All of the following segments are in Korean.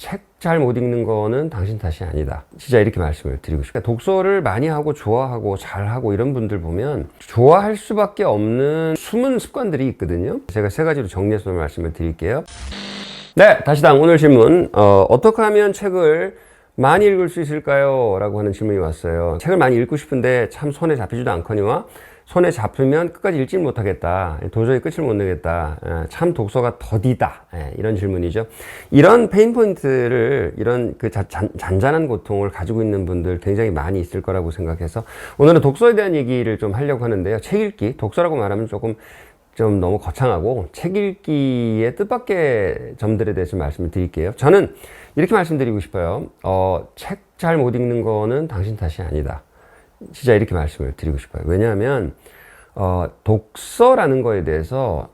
책 잘 못 읽는 거는 당신 탓이 아니다. 진짜 이렇게 말씀을 드리고 싶어요. 독서를 많이 하고 좋아하고 잘하고 이런 분들 보면 좋아할 수밖에 없는 숨은 습관들이 있거든요. 제가 세 가지로 정리해서 말씀을 드릴게요. 네, 다시당 오늘 질문. 어떻게 하면 책을 많이 읽을 수 있을까요? 라고 하는 질문이 왔어요. 책을 많이 읽고 싶은데 참 손에 잡히지도 않거니와 손에 잡히면 끝까지 읽지 못하겠다. 도저히 끝을 못 내겠다. 참 독서가 더디다. 이런 질문이죠. 이런 페인 포인트를, 이런 그 잔잔한 고통을 가지고 있는 분들 굉장히 많이 있을 거라고 생각해서 오늘은 독서에 대한 얘기를 좀 하려고 하는데요. 책 읽기, 독서라고 말하면 좀 너무 거창하고 책 읽기의 뜻밖의 점들에 대해서 말씀을 드릴게요. 저는 이렇게 말씀드리고 싶어요. 책 잘 못 읽는 거는 당신 탓이 아니다. 진짜 이렇게 말씀을 드리고 싶어요. 왜냐하면 독서라는 거에 대해서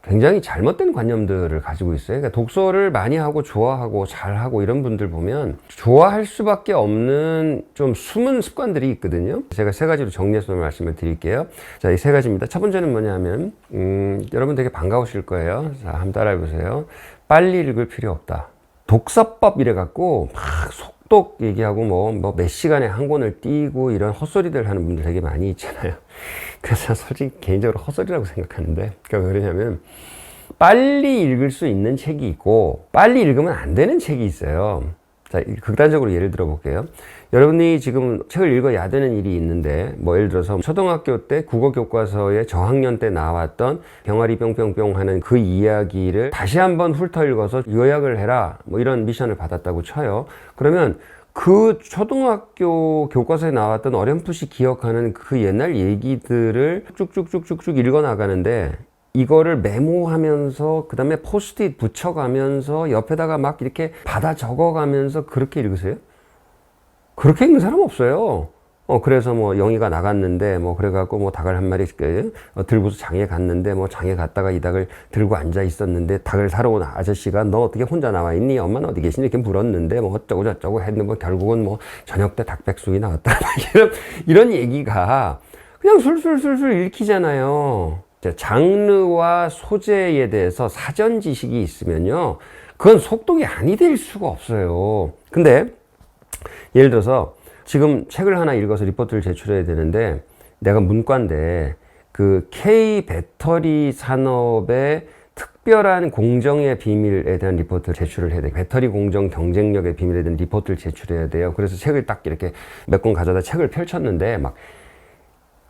굉장히 잘못된 관념들을 가지고 있어요. 그러니까 독서를 많이 하고 좋아하고 잘하고 이런 분들 보면 좋아할 수밖에 없는 좀 숨은 습관들이 있거든요. 제가 세 가지로 정리해서 말씀을 드릴게요. 자, 이 세 가지입니다. 첫 번째는 뭐냐면 여러분 되게 반가우실 거예요. 자, 한번 따라해 보세요. 빨리 읽을 필요 없다. 독서법 이래 갖고 막 속독 얘기하고 뭐 몇 시간에 한 권을 띄고 이런 헛소리들 하는 분들 되게 많이 있잖아요. 그래서 솔직히 개인적으로 헛소리라고 생각하는데, 그러니까 왜 그러냐면 빨리 읽을 수 있는 책이 있고 빨리 읽으면 안 되는 책이 있어요. 자, 극단적으로 예를 들어 볼게요. 여러분이 지금 책을 읽어야 되는 일이 있는데, 뭐 예를 들어서 초등학교 때 국어 교과서에 저학년 때 나왔던 병아리 뿅뿅뿅 하는 그 이야기를 다시 한번 훑어 읽어서 요약을 해라, 뭐 이런 미션을 받았다고 쳐요. 그러면 그 초등학교 교과서에 나왔던 어렴풋이 기억하는 그 옛날 얘기들을 쭉쭉쭉쭉쭉 읽어 나가는데, 이거를 메모하면서 그 다음에 포스트잇 붙여가면서 옆에다가 막 이렇게 받아 적어가면서 그렇게 읽으세요? 그렇게 읽는 사람 없어요. 그래서 뭐 영희가 나갔는데 뭐 그래갖고 뭐 닭을 한 마리 들고서 장에 갔는데 뭐 장에 갔다가 이 닭을 들고 앉아 있었는데 닭을 사러 온 아저씨가 너 어떻게 혼자 나와 있니? 엄마는 어디 계시니? 이렇게 물었는데 뭐 어쩌고 저쩌고 했는데 뭐 결국은 뭐 저녁 때 닭백숙이 나왔다. 이런 얘기가 그냥 술술술술 읽히잖아요. 장르와 소재에 대해서 사전 지식이 있으면요, 그건 속독이 아니 될 수가 없어요. 근데 예를 들어서 지금 책을 하나 읽어서 리포트를 제출해야 되는데, 내가 문과인데 그 K 배터리 산업의 특별한 공정의 비밀에 대한 리포트를 제출을 해야 돼요. 배터리 공정 경쟁력의 비밀에 대한 리포트를 제출해야 돼요. 그래서 책을 딱 이렇게 몇 권 가져다 책을 펼쳤는데 막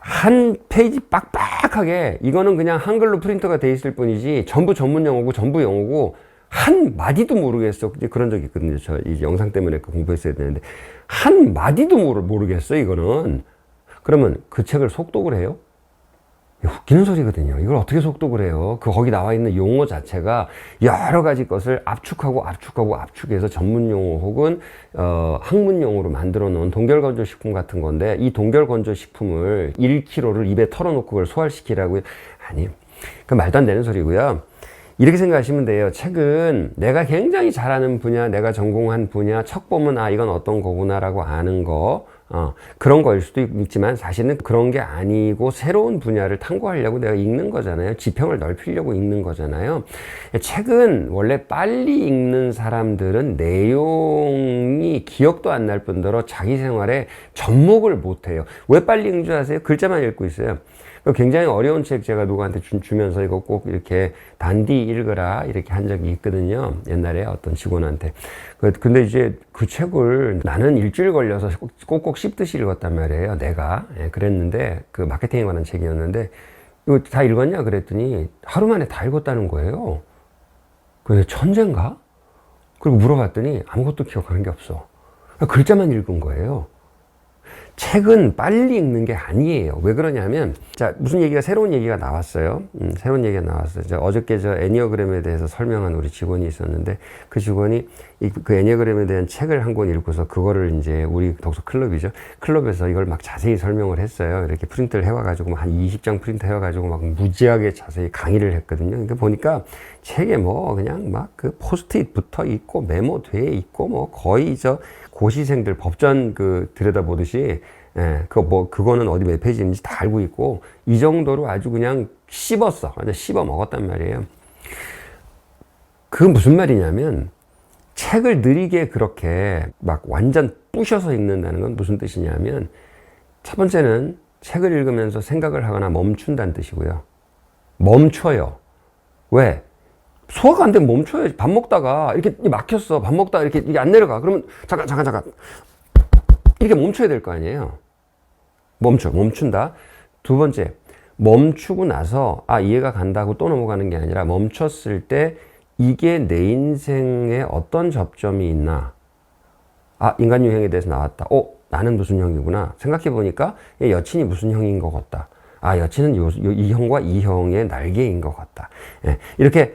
한 페이지 빡빡하게, 이거는 그냥 한글로 프린터가 돼 있을 뿐이지 전부 전문 용어고 전부 영어고 한 마디도 모르겠어. 이제 그런 적이 있거든요. 저 이 영상 때문에 공부했어야 되는데 한 마디도 모르겠어 이거는. 그러면 그 책을 속독을 해요? 웃기는 소리거든요. 이걸 어떻게 속독을 해요? 거기 나와 있는 용어 자체가 여러 가지 것을 압축해서 전문 용어 혹은 학문 용어로 만들어 놓은 동결건조 식품 같은 건데, 이 동결건조 식품을 1kg를 입에 털어놓고 그걸 소화시키라고요? 아니, 그 말도 안 되는 소리고요. 이렇게 생각하시면 돼요. 책은 내가 굉장히 잘하는 분야, 내가 전공한 분야, 척 보면 아 이건 어떤 거구나라고 아는 거, 그런 거일 수도 있지만 사실은 그런 게 아니고 새로운 분야를 탐구하려고 내가 읽는 거잖아요. 지평을 넓히려고 읽는 거잖아요. 책은 원래 빨리 읽는 사람들은 내용이 기억도 안 날 뿐더러 자기 생활에 접목을 못 해요. 왜 빨리 읽는 줄 아세요? 글자만 읽고 있어요. 굉장히 어려운 책 제가 누구한테 주면서 이거 꼭 이렇게 단디 읽으라 이렇게 한 적이 있거든요. 옛날에 어떤 직원한테. 근데 이제 그 책을 나는 일주일 걸려서 꼭꼭 씹듯이 읽었단 말이에요. 내가. 그랬는데 그 마케팅에 관한 책이었는데 이거 다 읽었냐 그랬더니 하루 만에 다 읽었다는 거예요. 그래서 천재인가? 그리고 물어봤더니 아무것도 기억하는 게 없어. 글자만 읽은 거예요. 책은 빨리 읽는 게 아니에요. 왜 그러냐면, 자, 무슨 얘기가, 새로운 얘기가 나왔어요. 새로운 얘기가 나왔어요. 어저께 저 애니어그램에 대해서 설명한 우리 직원이 있었는데, 그 직원이 그 애니어그램에 대한 책을 한 권 읽고서 그거를 이제 우리 독서 클럽이죠. 클럽에서 이걸 막 자세히 설명을 했어요. 이렇게 프린트를 해와가지고 한 20장 프린트 해와가지고 막 무지하게 자세히 강의를 했거든요. 그러니까 보니까 책에 뭐 그냥 막 그 포스트잇 붙어 있고 메모돼 있고 뭐 거의 저 고시생들 법전 들여다보듯이, 그거는 어디 몇 페이지인지 다 알고 있고, 이 정도로 아주 그냥 씹었어. 완전 씹어 먹었단 말이에요. 그건 무슨 말이냐면, 책을 느리게 그렇게 막 완전 부셔서 읽는다는 건 무슨 뜻이냐면, 첫 번째는 책을 읽으면서 생각을 하거나 멈춘다는 뜻이고요. 멈춰요. 왜? 소화가 안 되면 멈춰야지. 밥 먹다가 이렇게 막혔어. 밥 먹다가 이렇게 안 내려가. 그러면 잠깐. 이렇게 멈춰야 될 거 아니에요. 멈춘다. 두 번째, 멈추고 나서 이해가 간다고 또 넘어가는 게 아니라 멈췄을 때 이게 내 인생에 어떤 접점이 있나. 인간 유형에 대해서 나왔다. 나는 무슨 형이구나. 생각해보니까 여친이 무슨 형인 것 같다. 여친은 이 형과 이 형의 날개인 것 같다. 예, 이렇게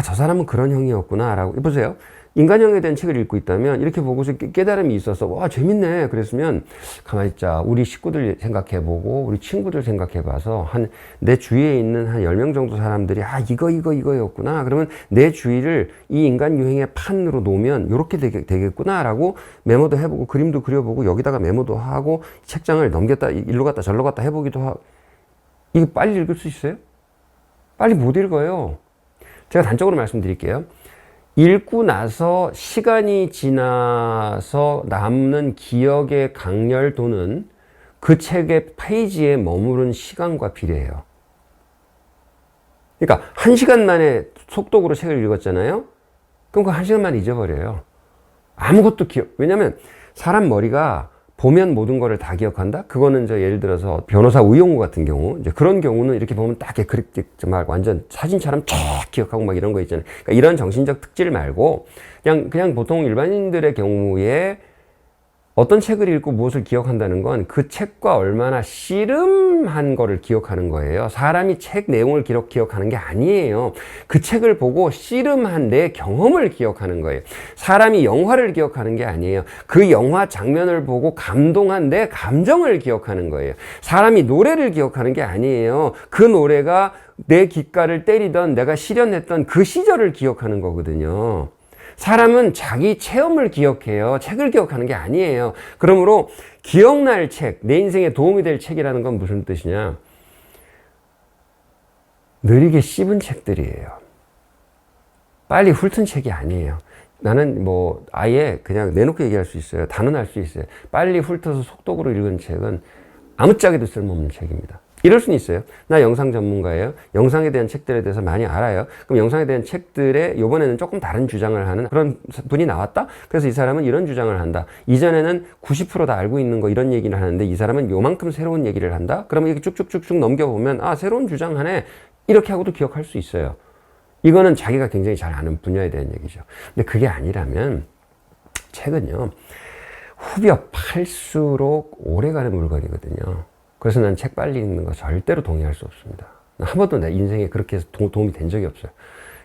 저 사람은 그런 형이었구나 라고. 보세요. 인간형에 대한 책을 읽고 있다면 이렇게 보고서 깨달음이 있어서 와 재밌네 그랬으면 가만히 있자. 우리 식구들 생각해보고 우리 친구들 생각해봐서 내 주위에 있는 한 10명 정도 사람들이 이거였구나. 그러면 내 주위를 이 인간 유행의 판으로 놓으면 이렇게 되겠구나 라고 메모도 해보고 그림도 그려보고 여기다가 메모도 하고 책장을 넘겼다 일로 갔다 절로 갔다 해보기도 하고. 이거 빨리 읽을 수 있어요? 빨리 못 읽어요. 제가 단적으로 말씀드릴게요. 읽고 나서 시간이 지나서 남는 기억의 강렬도는 그 책의 페이지에 머무른 시간과 비례해요. 그러니까 1시간 만에 속독으로 책을 읽었잖아요. 그럼 그 1시간 만에 잊어버려요. 아무것도 왜냐면 사람 머리가 보면 모든 거를 다 기억한다? 그거는 예를 들어서 변호사 우영우 같은 경우, 이제 그런 경우는 이렇게 보면 딱 그렇게 막 완전 사진처럼 쫙 기억하고 막 이런 거 있잖아요. 그러니까 이런 정신적 특질 말고, 그냥 보통 일반인들의 경우에 어떤 책을 읽고 무엇을 기억한다는 건 그 책과 얼마나 씨름한 거를 기억하는 거예요. 사람이 책 내용을 기억하는 게 아니에요. 그 책을 보고 씨름한 내 경험을 기억하는 거예요. 사람이 영화를 기억하는 게 아니에요. 그 영화 장면을 보고 감동한 내 감정을 기억하는 거예요. 사람이 노래를 기억하는 게 아니에요. 그 노래가 내 귓가를 때리던 내가 실현했던 그 시절을 기억하는 거거든요. 사람은 자기 체험을 기억해요. 책을 기억하는 게 아니에요. 그러므로 기억날 책, 내 인생에 도움이 될 책이라는 건 무슨 뜻이냐? 느리게 씹은 책들이에요. 빨리 훑은 책이 아니에요. 나는 아예 그냥 내놓고 얘기할 수 있어요. 단언할 수 있어요. 빨리 훑어서 속독으로 읽은 책은 아무짝에도 쓸모없는 책입니다. 이럴 수는 있어요. 나 영상 전문가예요. 영상에 대한 책들에 대해서 많이 알아요. 그럼 영상에 대한 책들에 이번에는 조금 다른 주장을 하는 그런 분이 나왔다? 그래서 이 사람은 이런 주장을 한다. 이전에는 90% 다 알고 있는 거 이런 얘기를 하는데 이 사람은 요만큼 새로운 얘기를 한다? 그러면 이렇게 쭉쭉쭉쭉 넘겨보면 새로운 주장하네. 이렇게 하고도 기억할 수 있어요. 이거는 자기가 굉장히 잘 아는 분야에 대한 얘기죠. 근데 그게 아니라면 책은요. 후벼 팔수록 오래가는 물건이거든요. 그래서 난 책 빨리 읽는 거 절대로 동의할 수 없습니다. 한 번도 내 인생에 그렇게 해서 도움이 된 적이 없어요.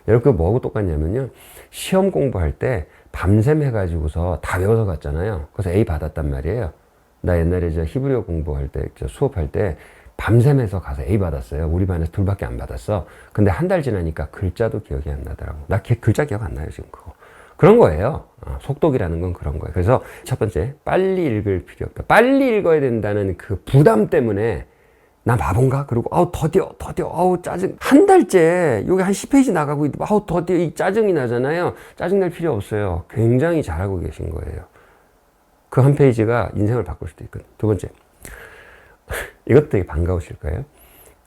여러분, 그거 뭐하고 똑같냐면요. 시험 공부할 때 밤샘 해가지고서 다 외워서 갔잖아요. 그래서 A 받았단 말이에요. 나 옛날에 히브리어 공부할 때, 수업할 때 밤샘해서 가서 A 받았어요. 우리 반에서 둘밖에 안 받았어. 근데 한 달 지나니까 글자도 기억이 안 나더라고. 나 글자 기억 안 나요, 지금 그거. 그런 거예요. 속독이라는 건 그런 거예요. 그래서 첫 번째, 빨리 읽을 필요 없다. 빨리 읽어야 된다는 그 부담 때문에 나 바본가? 그리고 더뎌. 짜증. 한 달째 여기 한 10페이지 나가고 있는데 더뎌. 이 짜증이 나잖아요. 짜증 낼 필요 없어요. 굉장히 잘하고 계신 거예요. 그 한 페이지가 인생을 바꿀 수도 있거든요. 두 번째, 이것도 되게 반가우실 거예요.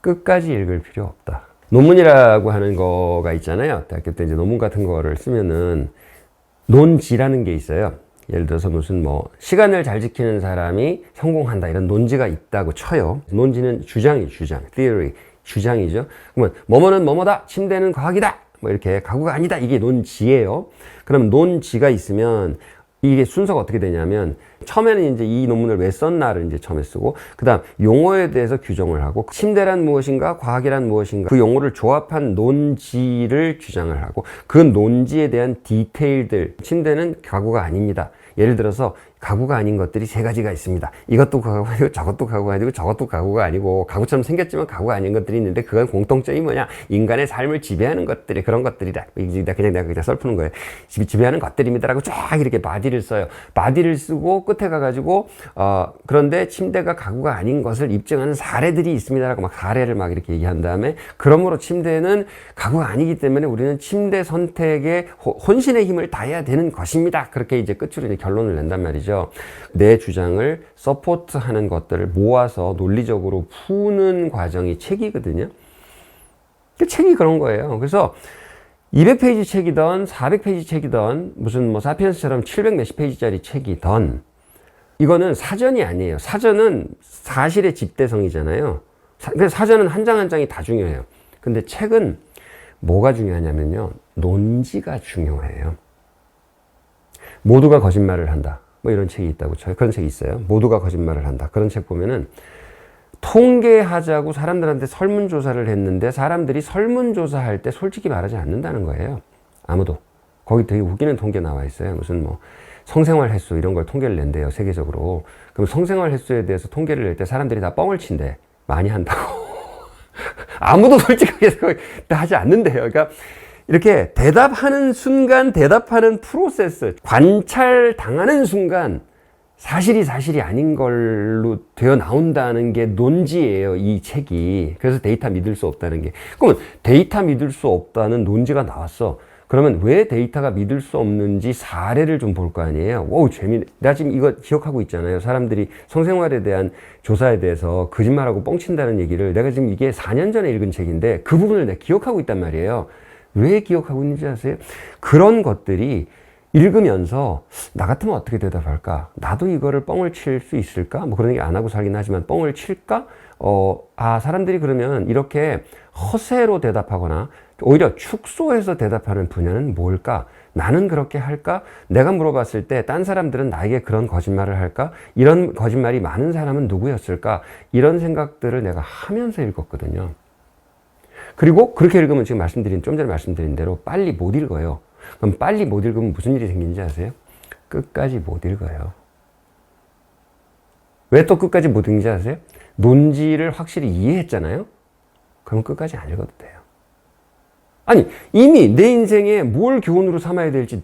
끝까지 읽을 필요 없다. 논문이라고 하는 거가 있잖아요. 대학교 때 논문 같은 거를 쓰면은 논지라는 게 있어요. 예를 들어서 무슨 시간을 잘 지키는 사람이 성공한다 이런 논지가 있다고 쳐요. 논지는 주장, theory, 주장이죠. 그러면 뭐뭐는 뭐뭐다, 침대는 과학이다, 이렇게 가구가 아니다, 이게 논지예요. 그럼 논지가 있으면 이게 순서가 어떻게 되냐면 처음에는 이제 이 논문을 왜 썼나를 이제 처음에 쓰고 그다음 용어에 대해서 규정을 하고 침대란 무엇인가 과학이란 무엇인가 그 용어를 조합한 논지를 주장을 하고 그 논지에 대한 디테일들 침대는 가구가 아닙니다. 예를 들어서 가구가 아닌 것들이 세 가지가 있습니다. 이것도 가구가 아니고 저것도 가구가 아니고 저것도 가구가 아니고 가구처럼 생겼지만 가구가 아닌 것들이 있는데 그건 공통점이 뭐냐? 인간의 삶을 지배하는 것들이 그런 것들이다. 내가 그냥 썰푸는 거예요. 지배하는 것들입니다라고 쫙 이렇게 바디를 써요. 바디를 쓰고 끝에 가가지고 그런데 침대가 가구가 아닌 것을 입증하는 사례들이 있습니다라고 막 사례를 막 이렇게 얘기한 다음에 그러므로 침대는 가구가 아니기 때문에 우리는 침대 선택에 혼신의 힘을 다해야 되는 것입니다. 그렇게 이제 끝으로 이제 결론을 낸단 말이죠. 내 주장을 서포트하는 것들을 모아서 논리적으로 푸는 과정이 책이거든요. 책이 그런 거예요. 그래서 200페이지 책이든 400페이지 책이든 무슨 뭐 사피엔스처럼 700 몇십 페이지짜리 책이든 이거는 사전이 아니에요. 사전은 사실의 집대성이잖아요. 사전은 한 장 한 장이 다 중요해요. 근데 책은 뭐가 중요하냐면요. 논지가 중요해요. 모두가 거짓말을 한다. 뭐 이런 책이 있다고 쳐요. 그런 책이 있어요. 모두가 거짓말을 한다. 그런 책 보면은 통계하자고 사람들한테 설문조사를 했는데 사람들이 설문조사할 때 솔직히 말하지 않는다는 거예요. 아무도. 거기 되게 웃기는 통계 나와 있어요. 무슨 뭐 성생활 횟수 이런 걸 통계를 낸대요. 세계적으로. 그럼 성생활 횟수에 대해서 통계를 낼 때 사람들이 다 뻥을 친대. 많이 한다고. 아무도 솔직하게 하지 않는데요. 그러니까 이렇게 대답하는 순간 대답하는 프로세스, 관찰당하는 순간 사실이 아닌 걸로 되어 나온다는 게 논지예요, 이 책이. 그래서 데이터 믿을 수 없다는 게. 그러면 데이터 믿을 수 없다는 논지가 나왔어. 그러면 왜 데이터가 믿을 수 없는지 사례를 좀 볼 거 아니에요. 오, 재밌네. 나 지금 이거 기억하고 있잖아요. 사람들이 성생활에 대한 조사에 대해서 거짓말하고 뻥친다는 얘기를 내가 지금 이게 4년 전에 읽은 책인데 그 부분을 내가 기억하고 있단 말이에요. 왜 기억하고 있는지 아세요? 그런 것들이 읽으면서 나 같으면 어떻게 대답할까? 나도 이거를 뻥을 칠 수 있을까? 뭐 그런 얘기 안 하고 살긴 하지만 뻥을 칠까? 사람들이 그러면 이렇게 허세로 대답하거나 오히려 축소해서 대답하는 분야는 뭘까? 나는 그렇게 할까? 내가 물어봤을 때 딴 사람들은 나에게 그런 거짓말을 할까? 이런 거짓말이 많은 사람은 누구였을까? 이런 생각들을 내가 하면서 읽었거든요. 그리고 그렇게 읽으면 지금 좀 전에 말씀드린 대로 빨리 못 읽어요. 그럼 빨리 못 읽으면 무슨 일이 생기는지 아세요? 끝까지 못 읽어요. 왜 또 끝까지 못 읽는지 아세요? 논지를 확실히 이해했잖아요? 그럼 끝까지 안 읽어도 돼요. 아니, 이미 내 인생에 뭘 교훈으로 삼아야 될지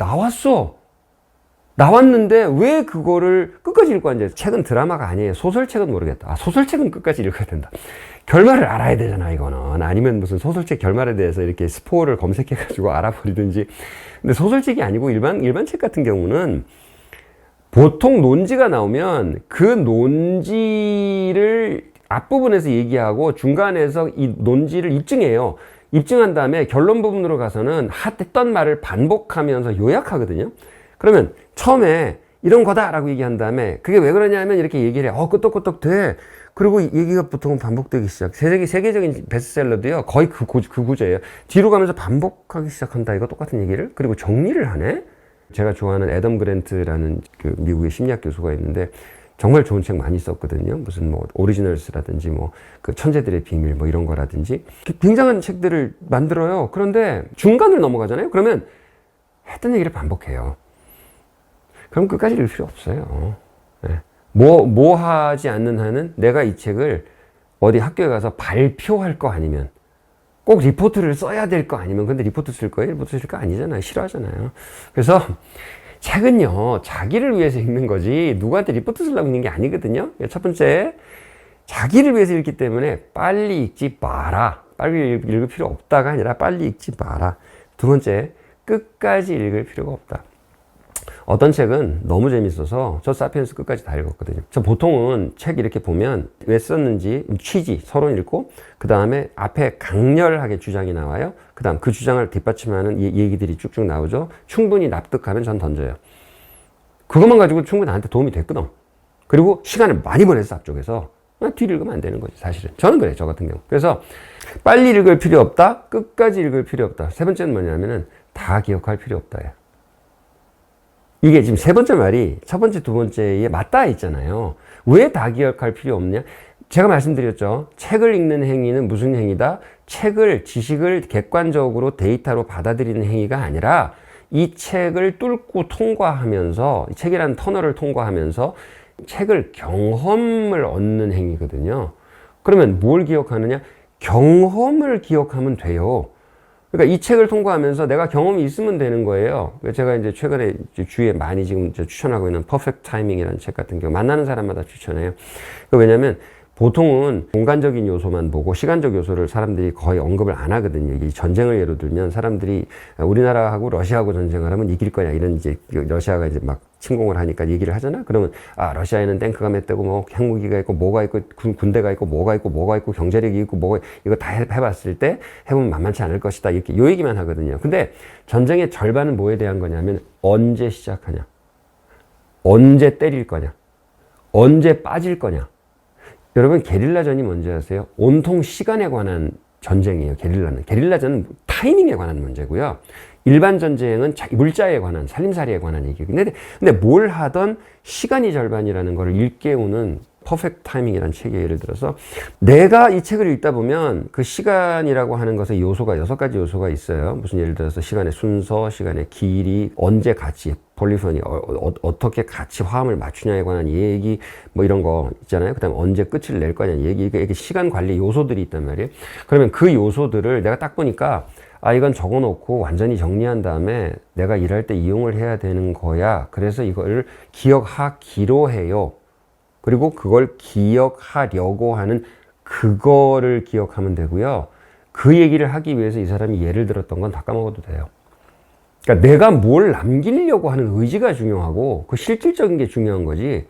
나왔는데 왜 그거를 끝까지 읽고 앉아요? 책은 드라마가 아니에요. 소설책은 모르겠다. 소설책은 끝까지 읽어야 된다. 결말을 알아야 되잖아, 이거는. 아니면 무슨 소설책 결말에 대해서 이렇게 스포를 검색해가지고 알아버리든지. 근데 소설책이 아니고 일반 책 같은 경우는 보통 논지가 나오면 그 논지를 앞부분에서 얘기하고 중간에서 이 논지를 입증해요. 입증한 다음에 결론 부분으로 가서는 했던 말을 반복하면서 요약하거든요. 그러면 처음에 이런 거다라고 얘기한 다음에 그게 왜 그러냐면 이렇게 얘기를 해. 끄떡끄떡 돼. 그리고 얘기가 보통은 반복되기 시작. 세계적인 베스트셀러도요. 거의 그 구조예요. 뒤로 가면서 반복하기 시작한다. 이거 똑같은 얘기를. 그리고 정리를 하네. 제가 좋아하는 애덤 그랜트라는 그 미국의 심리학 교수가 있는데 정말 좋은 책 많이 썼거든요. 무슨 뭐 오리지널스라든지 뭐 그 천재들의 비밀 뭐 이런 거라든지 굉장한 책들을 만들어요. 그런데 중간을 넘어가잖아요. 그러면 했던 얘기를 반복해요. 그럼 끝까지 읽을 필요 없어요. 네. 뭐 하지 않는 한은 내가 이 책을 어디 학교에 가서 발표할 거 아니면 꼭 리포트를 써야 될 거 아니면 근데 리포트 쓸 거예요? 리포트 쓸 거 아니잖아요. 싫어하잖아요. 그래서 책은요, 자기를 위해서 읽는 거지 누구한테 리포트 쓰려고 읽는 게 아니거든요. 첫 번째, 자기를 위해서 읽기 때문에 빨리 읽지 마라. 빨리 읽을 필요 없다가 아니라 빨리 읽지 마라. 두 번째, 끝까지 읽을 필요가 없다. 어떤 책은 너무 재밌어서 저 사피엔스 끝까지 다 읽었거든요. 저 보통은 책 이렇게 보면 왜 썼는지 취지, 서론 읽고 그 다음에 앞에 강렬하게 주장이 나와요. 그 다음 그 주장을 뒷받침하는 얘기들이 쭉쭉 나오죠. 충분히 납득하면 전 던져요. 그것만 가지고 충분히 나한테 도움이 됐거든. 그리고 시간을 많이 보냈어, 앞쪽에서. 뒤를 읽으면 안 되는 거지, 사실은. 저는 그래요, 저 같은 경우. 그래서 빨리 읽을 필요 없다, 끝까지 읽을 필요 없다. 세 번째는 뭐냐면은 다 기억할 필요 없다. 이게 지금 세 번째 말이 첫 번째, 두 번째에 맞닿아 있잖아요. 왜 다 기억할 필요 없냐? 제가 말씀드렸죠. 책을 읽는 행위는 무슨 행위다? 지식을 객관적으로 데이터로 받아들이는 행위가 아니라 이 책을 뚫고 통과하면서, 이 책이라는 터널을 통과하면서 책을 경험을 얻는 행위거든요. 그러면 뭘 기억하느냐? 경험을 기억하면 돼요. 그러니까 이 책을 통과하면서 내가 경험이 있으면 되는 거예요. 제가 이제 최근에 주위에 많이 지금 추천하고 있는 퍼펙트 타이밍이라는 책 같은 경우 만나는 사람마다 추천해요. 왜냐면 보통은 공간적인 요소만 보고 시간적 요소를 사람들이 거의 언급을 안 하거든요. 이 전쟁을 예로 들면 사람들이 우리나라하고 러시아하고 전쟁을 하면 이길 거냐 이런 이제 러시아가 이제 막 침공을 하니까 얘기를 하잖아. 그러면 러시아에는 탱크가 몇 대고 뭐 핵무기가 있고 뭐가 있고 군대가 있고 뭐가 있고 경제력이 있고 뭐가 이거 다 해봤을 때 해보면 만만치 않을 것이다 이렇게 요 얘기만 하거든요. 근데 전쟁의 절반은 뭐에 대한 거냐면 언제 시작하냐, 언제 때릴 거냐, 언제 빠질 거냐. 여러분 게릴라전이 뭔지 아세요? 온통 시간에 관한 전쟁이에요. 게릴라전은 타이밍에 관한 문제고요. 일반 전쟁은 물자에 관한, 살림살이에 관한 얘기예요. 근데 뭘 하던 시간이 절반이라는 걸 일깨우는 퍼펙트 타이밍이라는 책에 예를 들어서 내가 이 책을 읽다 보면 그 시간이라고 하는 것의 요소가 6가지 요소가 있어요. 무슨 예를 들어서 시간의 순서, 시간의 길이, 언제 같이 폴리포니 어떻게 같이 화음을 맞추냐에 관한 얘기 뭐 이런 거 있잖아요. 그다음에 언제 끝을 낼 거냐 얘기 이게 시간 관리 요소들이 있단 말이에요. 그러면 그 요소들을 내가 딱 보니까 이건 적어놓고 완전히 정리한 다음에 내가 일할 때 이용을 해야 되는 거야. 그래서 이걸 기억하기로 해요. 그리고 그걸 기억하려고 하는 그거를 기억하면 되고요. 그 얘기를 하기 위해서 이 사람이 예를 들었던 건 다 까먹어도 돼요. 그러니까 내가 뭘 남기려고 하는 의지가 중요하고 그 실질적인 게 중요한 거지.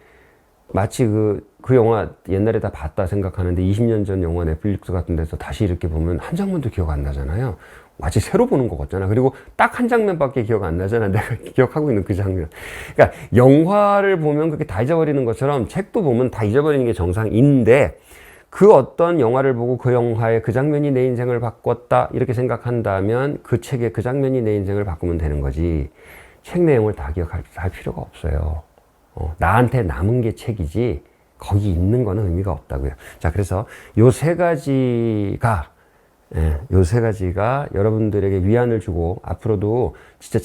마치 그 영화 옛날에 다 봤다 생각하는데 20년 전 영화 넷플릭스 같은 데서 다시 이렇게 보면 한 장면도 기억 안 나잖아요. 마치 새로 보는 것 같잖아. 그리고 딱 한 장면밖에 기억 안 나잖아. 내가 기억하고 있는 그 장면. 그러니까 영화를 보면 그렇게 다 잊어버리는 것처럼 책도 보면 다 잊어버리는 게 정상인데 그 어떤 영화를 보고 그 영화의 그 장면이 내 인생을 바꿨다 이렇게 생각한다면 그 책의 그 장면이 내 인생을 바꾸면 되는 거지. 책 내용을 다 기억할 필요가 없어요. 나한테 남은 게 책이지 거기 있는 거는 의미가 없다고요. 자, 그래서 요 세 가지가 여러분들에게 위안을 주고 앞으로도 진짜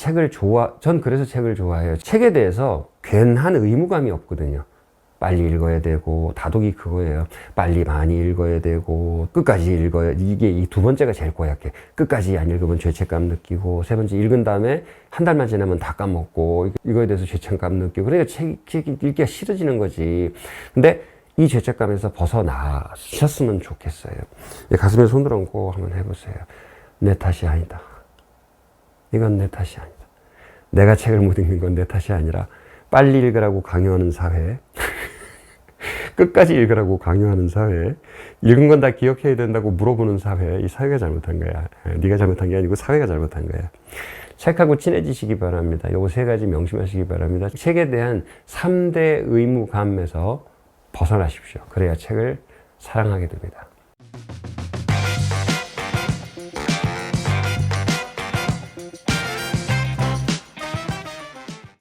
전 그래서 책을 좋아해요. 책에 대해서 괜한 의무감이 없거든요. 빨리 읽어야 되고, 다독이 그거예요. 빨리 많이 읽어야 되고, 끝까지 읽어야, 이게 이 두 번째가 제일 고약해. 끝까지 안 읽으면 죄책감 느끼고, 세 번째 읽은 다음에 한 달만 지나면 다 까먹고, 이거에 대해서 죄책감 느끼고, 그러니까 책 읽기가 싫어지는 거지. 근데 이 죄책감에서 벗어나셨으면 좋겠어요. 가슴에 손을 얹고 한번 해보세요. 내 탓이 아니다. 이건 내 탓이 아니다. 내가 책을 못 읽는 건 내 탓이 아니라 빨리 읽으라고 강요하는 사회, 끝까지 읽으라고 강요하는 사회, 읽은 건 다 기억해야 된다고 물어보는 사회, 이 사회가 잘못한 거야. 네가 잘못한 게 아니고 사회가 잘못한 거야. 책하고 친해지시기 바랍니다. 요거 세 가지 명심하시기 바랍니다. 책에 대한 3대 의무감에서 벗어나십시오. 그래야 책을 사랑하게 됩니다.